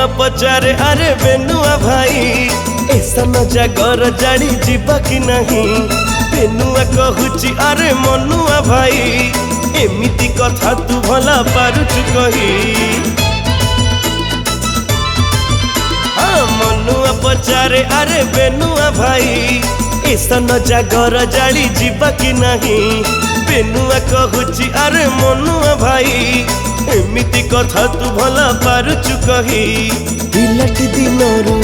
मनुआ पचारे अरे बेनुआ भाई ऐसा न जागर जाड़ी जीवा कि नहीं। बेनुआ कहूची अरे मनुआ भाई एमिति कथा तू भला पारुचु कही। हाँ मनुआ पचारे अरे बेनुआ भाई ऐसा न जागर जाड़ी जीवा कि नहीं। बेनुआ कहूची अरे मनुआ भाई एमिति कथा तू भला पारुचु कही। पिलाटी दिनरू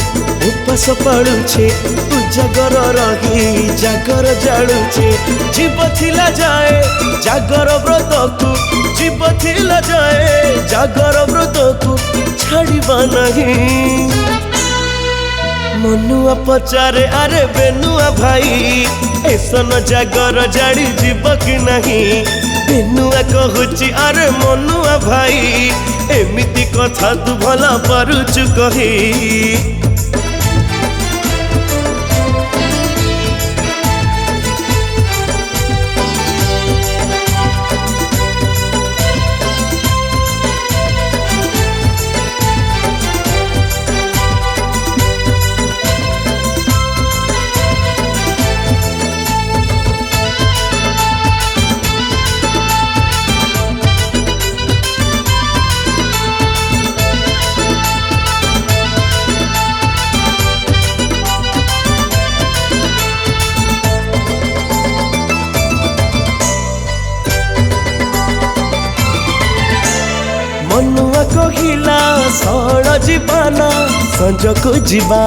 उपास पड़ुछे तू जागर रही जागर जाड़ुछे। जीव थिला जाए जागर व्रत को जीव थिला जाए जागर व्रत को छाड़िबा नहीं। मनुआ पचारे अरे बेनुआ भाई ऐसन जागर जाड़ी जीव कि नहीं। बेनुआ कहूची अरे मनुआ भाई एमिति कथा तू भला पारुचु कही। मनुआ कहिला सड़ जीवाना संज को जीवा।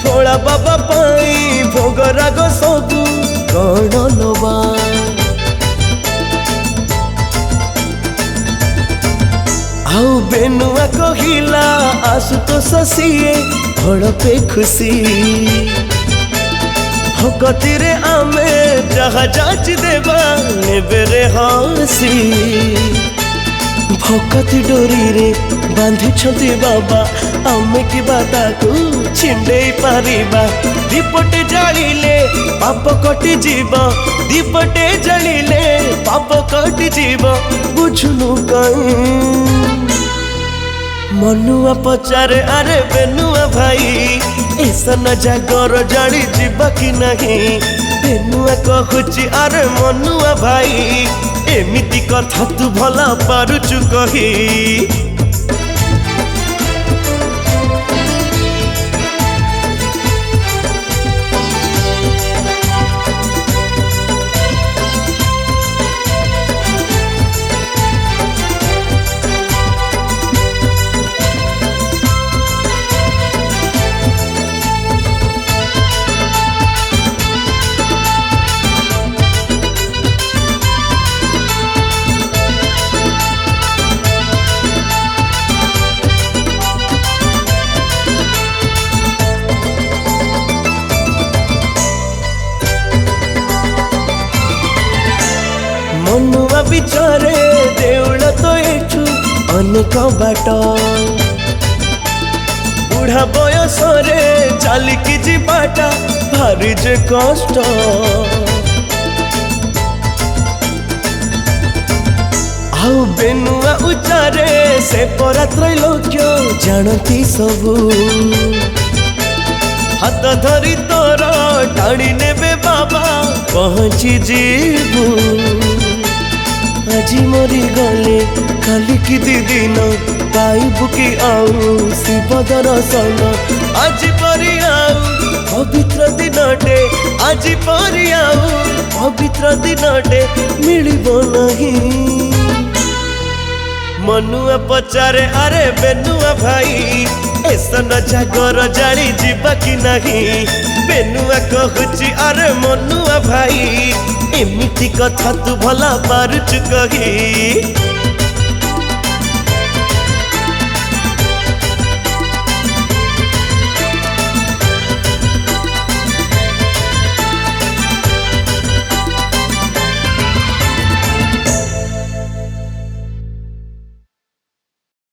थोड़ा बाबा पाई भोग राग सबू कण नवा। आउ बेनुआ कहिला आसु तो ससिए हड़पे खुशी। भगती रे आमे जहा जाच देवा नेबेरे हसी। भगती डोरी रे बांधि बाबा आमे कि बाता को छिंडे पारिबा। दीपटे जालिले पाप कटि जीव दीपटे जालिले पाप कटि जीव बुझुनु कहीं। मनुआ पचारे अरे बेनुआ भाई ऐसा न जागर जाड़ी जीवा कि नहीं। बेनुआ कहूची अरे मनुआ भाई एमिति कथा तू भला पारुचु कही। मनुआ बिचारे देउल तो एठू अनेक बाट। बुढ़ा बयस रे चालिकी जीवाटा भारी जे कष्ट। आउ बेनुआ उचारे से परा त्रैलोक्य जानती सबू। हाथ धरी तोर टाणी नेबे बाबा पहुँची जीवू। আজি मरी गले काली की दिन पाइबु कि आउ शिव दर्शन। आज परी आउ पवित्र दिनटे आज परी आउ पवित्र दिनटे मिलिबो नहीं। मनुआ पचारे अरे बेनुआ भाई ऐसन जागर जाड़ी जीवा कि नहीं। बेनुआ कहूची अरे मनुआ भाई एमिति कथा तू भला पारुचु कही।